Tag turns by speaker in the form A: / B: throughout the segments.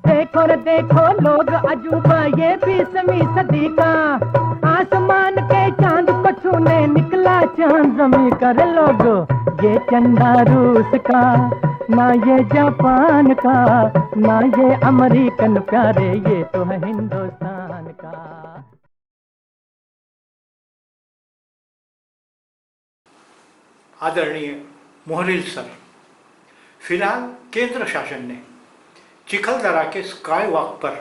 A: देखो रे देखो लोग अजूबा ये 20वीं सदी का, आसमान के चांद को छूने निकला चांद जमी कर लोग, ये चंदा रूस का ना ये जापान का ना ये अमेरिकन प्यारे, ये तो है हिंदुस्तान का।
B: आदरणीय मोहरिल सर, फिलहाल केंद्र शासन ने चिखलदरा के स्काई वॉक पर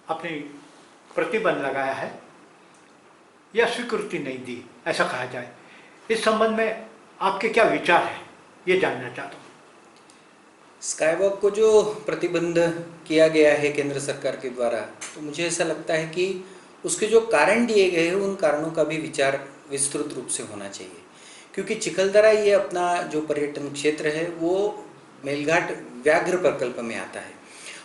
B: अपनी प्रतिबंध लगाया है या स्वीकृति नहीं दी, ऐसा कहा जाए। इस संबंध में आपके क्या विचार हैं, ये जानना चाहता हूँ।
C: स्काई वॉक को जो प्रतिबंध किया गया है केंद्र सरकार के द्वारा, तो मुझे ऐसा लगता है कि उसके जो कारण दिए गए हैं उन कारणों का भी विचार विस्तृत रूप से होना चाहिए, क्योंकि चिखलदरा ये अपना जो पर्यटन क्षेत्र है वो मेलघाट व्याघ्र प्रकल्प में आता है।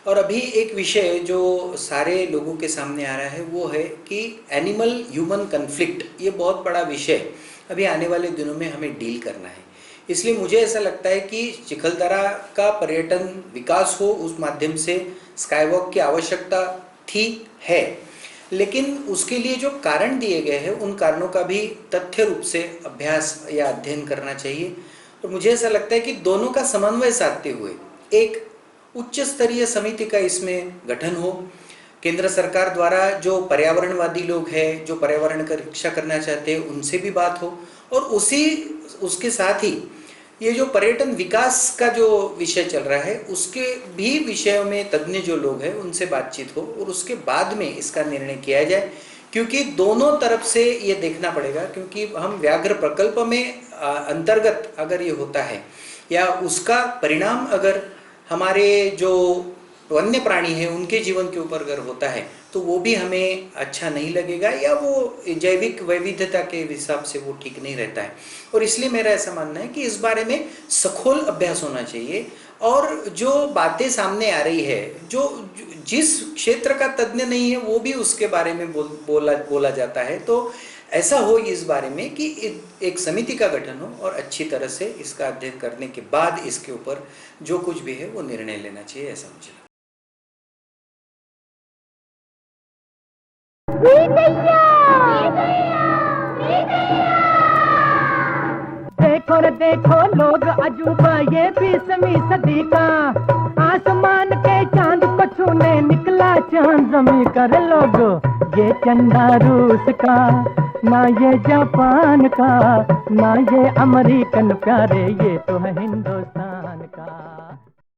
C: और अभी एक विषय जो सारे लोगों के सामने आ रहा है वो है कि एनिमल ह्यूमन कन्फ्लिक्ट, ये बहुत बड़ा विषय अभी आने वाले दिनों में हमें डील करना है। इसलिए मुझे ऐसा लगता है कि चिखलदरा का पर्यटन विकास हो, उस माध्यम से स्काई वॉक की आवश्यकता थी है, लेकिन उसके लिए जो कारण दिए गए हैं उन कारणों का भी तथ्य रूप से अभ्यास या अध्ययन करना चाहिए। तो मुझे ऐसा लगता है कि दोनों का समन्वय साधते हुए एक उच्च स्तरीय समिति का इसमें गठन हो। केंद्र सरकार द्वारा जो पर्यावरणवादी लोग हैं, जो पर्यावरण की रक्षा करना चाहते हैं, उनसे भी बात हो, और उसके साथ ही ये जो पर्यटन विकास का जो विषय चल रहा है उसके भी विषयों में तज्ञ जो लोग हैं उनसे बातचीत हो, और उसके बाद में इसका निर्णय किया जाए। क्योंकि दोनों तरफ से ये देखना पड़ेगा, क्योंकि हम व्याघ्र प्रकल्प में अंतर्गत अगर ये होता है या उसका परिणाम अगर हमारे जो वन्य प्राणी हैं उनके जीवन के ऊपर अगर होता है तो वो भी हमें अच्छा नहीं लगेगा, या वो जैविक विविधता के हिसाब से वो ठीक नहीं रहता है। और इसलिए मेरा ऐसा मानना है कि इस बारे में सखोल अभ्यास होना चाहिए, और जो बातें सामने आ रही है, जो जिस क्षेत्र का तज्ञ नहीं है वो भी उसके बारे में बोला जाता है, तो ऐसा हो इस बारे में कि एक समिति का गठन हो और अच्छी तरह से इसका अध्ययन करने के बाद इसके ऊपर जो कुछ भी है वो निर्णय लेना चाहिए, ऐसा मुझे लगता
A: है। देखो रे देखो लोग अजूबा ये 20वीं सदी का, आसमान के चांद को छूने निकला चांद जमी कर लोग, ये चंदा रूस का ना ये जापान का ना ये अमेरिकन प्यारे, ये तो है हिंदुस्तान का।